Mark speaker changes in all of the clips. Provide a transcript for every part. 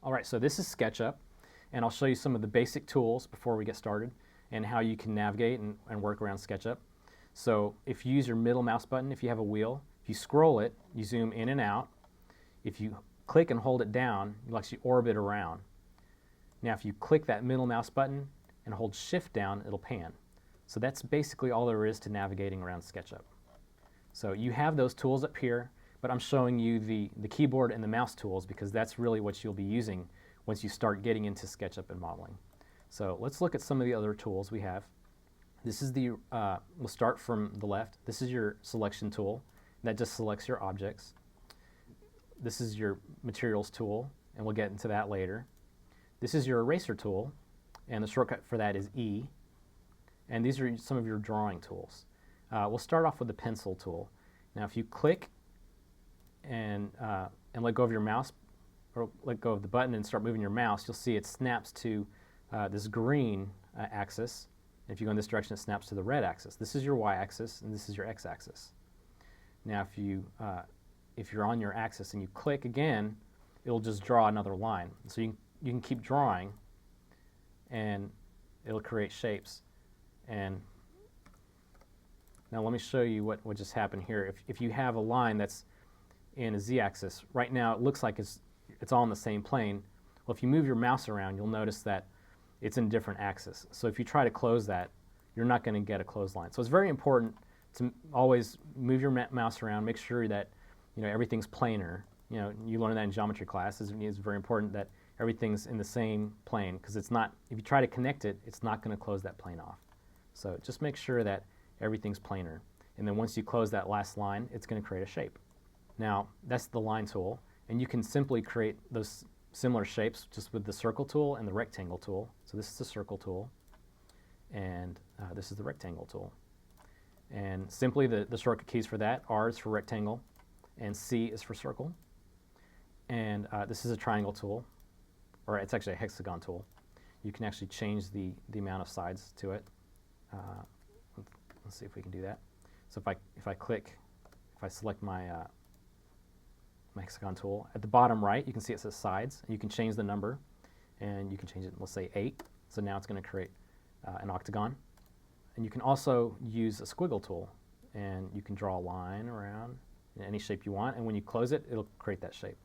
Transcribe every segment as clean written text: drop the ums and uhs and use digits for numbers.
Speaker 1: All right, so this is SketchUp, and I'll show you some of the basic tools before we get started and how you can navigate and work around SketchUp. So if you use your middle mouse button, if you have a wheel, if you scroll it, you zoom in and out. If you click and hold it down, you'll actually orbit around. Now if you click that middle mouse button and hold shift down, it'll pan. So that's basically all there is to navigating around SketchUp. So you have those tools up here, but I'm showing you the keyboard and the mouse tools because that's really what you'll be using once you start getting into SketchUp and modeling. So let's look at some of the other tools we have. This is the, we'll start from the left. This is your selection tool. That just selects your objects. This is your materials tool, and we'll get into that later. This is your eraser tool, and the shortcut for that is E. And these are some of your drawing tools. We'll start off with the pencil tool. Now if you click and let go of your mouse, or let go of the button and start moving your mouse, you'll see it snaps to this green axis. And if you go in this direction, it snaps to the red axis. This is your y-axis, and this is your x-axis. Now if you're on your axis and you click again, it'll just draw another line. So you can keep drawing, and it'll create shapes. And now let me show you what just happened here. If you have a line that's in a z-axis, right now it looks like it's all in the same plane. Well, if you move your mouse around, you'll notice that it's in different axes. So if you try to close that, you're not going to get a closed line. So it's very important to always move your mouse around, make sure that everything's planar. You learn that in geometry class. It's very important that everything's in the same plane, because it's not, if you try to connect it, it's not going to close that plane off. So just make sure that everything's planar. And then once you close that last line, it's going to create a shape. Now, that's the line tool, and you can simply create those similar shapes just with the circle tool and the rectangle tool. So this is the circle tool, and this is the rectangle tool. And simply the shortcut keys for that, R is for rectangle, and C is for circle. And this is a triangle tool, or it's actually a hexagon tool. You can actually change the amount of sides to it. Let's see if we can do that. So if I select my my hexagon tool, at the bottom right you can see it says sides, and you can change the number, and you can change it, let's say 8. So now it's going to create an octagon. And you can also use a squiggle tool, and you can draw a line around in any shape you want, and when you close it, it'll create that shape.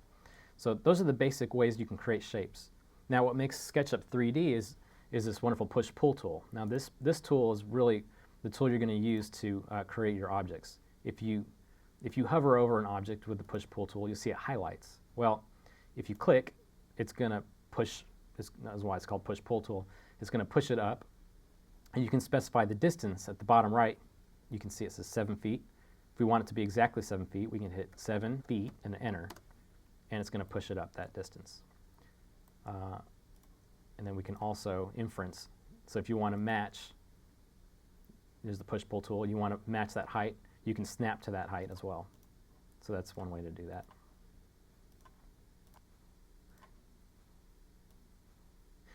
Speaker 1: So those are the basic ways you can create shapes. Now what makes SketchUp 3D is this wonderful push-pull tool. Now this tool is really the tool you're going to use to create your objects. If you hover over an object with the push-pull tool, you'll see it highlights. Well, if you click, it's going to push, that's why it's called push-pull tool. It's going to push it up, and you can specify the distance at the bottom right. You can see it says 7 feet. If we want it to be exactly 7 feet, we can hit 7 feet and enter, and it's going to push it up that distance. And then we can also inference. So if you want to match, there's the push-pull tool, you want to match that height, you can snap to that height as well. So that's one way to do that.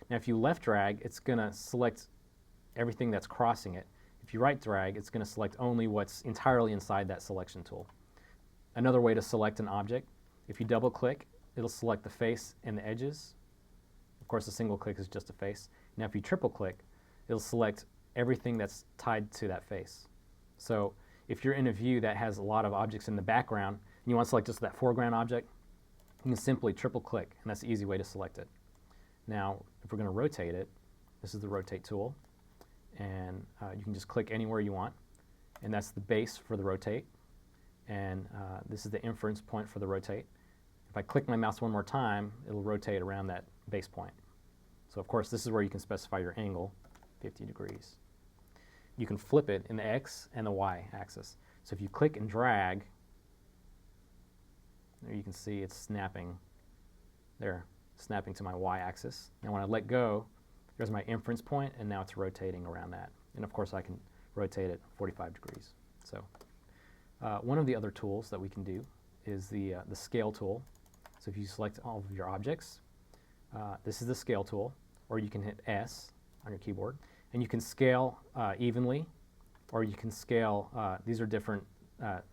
Speaker 1: Now if you left drag, it's going to select everything that's crossing it. If you right drag, it's going to select only what's entirely inside that selection tool. Another way to select an object, if you double click, it'll select the face and the edges. Of course, a single click is just a face. Now if you triple click, it'll select everything that's tied to that face. So if you're in a view that has a lot of objects in the background, and you want to select just that foreground object, you can simply triple click, and that's the easy way to select it. Now, if we're going to rotate it, this is the rotate tool, and you can just click anywhere you want, and that's the base for the rotate, and this is the inference point for the rotate. If I click my mouse one more time, it'll rotate around that base point. So of course, this is where you can specify your angle, 50 degrees. You can flip it in the X and the Y axis. So if you click and drag, there you can see it's snapping there, snapping to my Y axis. And when I let go, there's my inference point, and now it's rotating around that. And of course, I can rotate it 45 degrees. So one of the other tools that we can do is the scale tool. So if you select all of your objects, this is the scale tool, or you can hit S on your keyboard, and you can scale evenly, or you can scale, these are different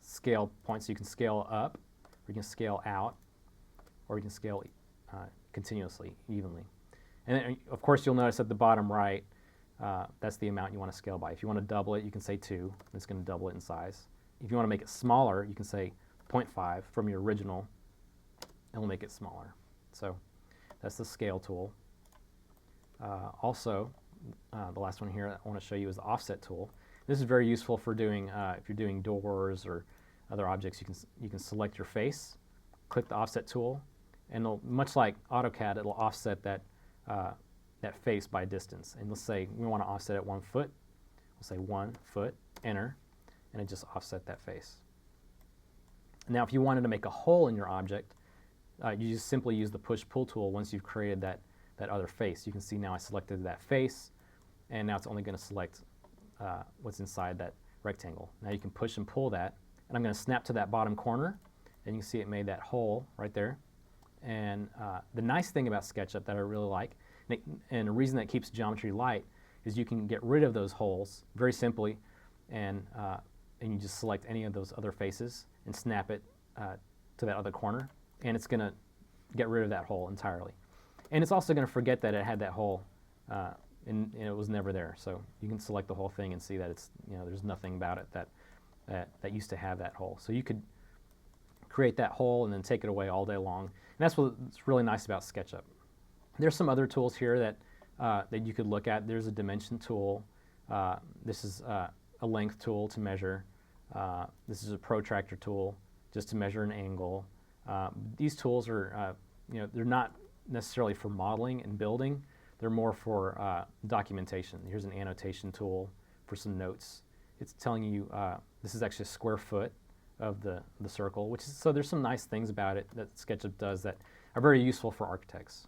Speaker 1: scale points. You can scale up, or you can scale out, or you can scale continuously, evenly. And then, of course, you'll notice at the bottom right, that's the amount you want to scale by. If you want to double it, you can say 2. It's going to double it in size. If you want to make it smaller, you can say 0.5 from your original, and we'll make it smaller. So that's the scale tool. Also, the last one here I want to show you is the offset tool. This is very useful for doing, if you're doing doors or other objects, you can select your face, click the offset tool, and it'll, much like AutoCAD, it'll offset that face by distance. And let's say we want to offset it 1 foot. We'll say 1 foot, enter, and it just offset that face. Now, if you wanted to make a hole in your object, you just simply use the push-pull tool once you've created that other face. You can see now I selected that face, and now it's only going to select what's inside that rectangle. Now you can push and pull that, and I'm going to snap to that bottom corner, and you can see it made that hole right there. And the nice thing about SketchUp that I really like, and the reason that keeps geometry light, is you can get rid of those holes very simply, and you just select any of those other faces and snap it to that other corner, and it's going to get rid of that hole entirely. And it's also going to forget that it had that hole, and it was never there. So you can select the whole thing and see that it's, there's nothing about it that used to have that hole. So you could create that hole and then take it away all day long. And that's what's really nice about SketchUp. There's some other tools here that you could look at. There's a dimension tool. This is a length tool to measure. This is a protractor tool just to measure an angle. These tools are, they're not necessarily for modeling and building. They're more for documentation. Here's an annotation tool for some notes. It's telling you this is actually a square foot of the circle, so there's some nice things about it that SketchUp does that are very useful for architects.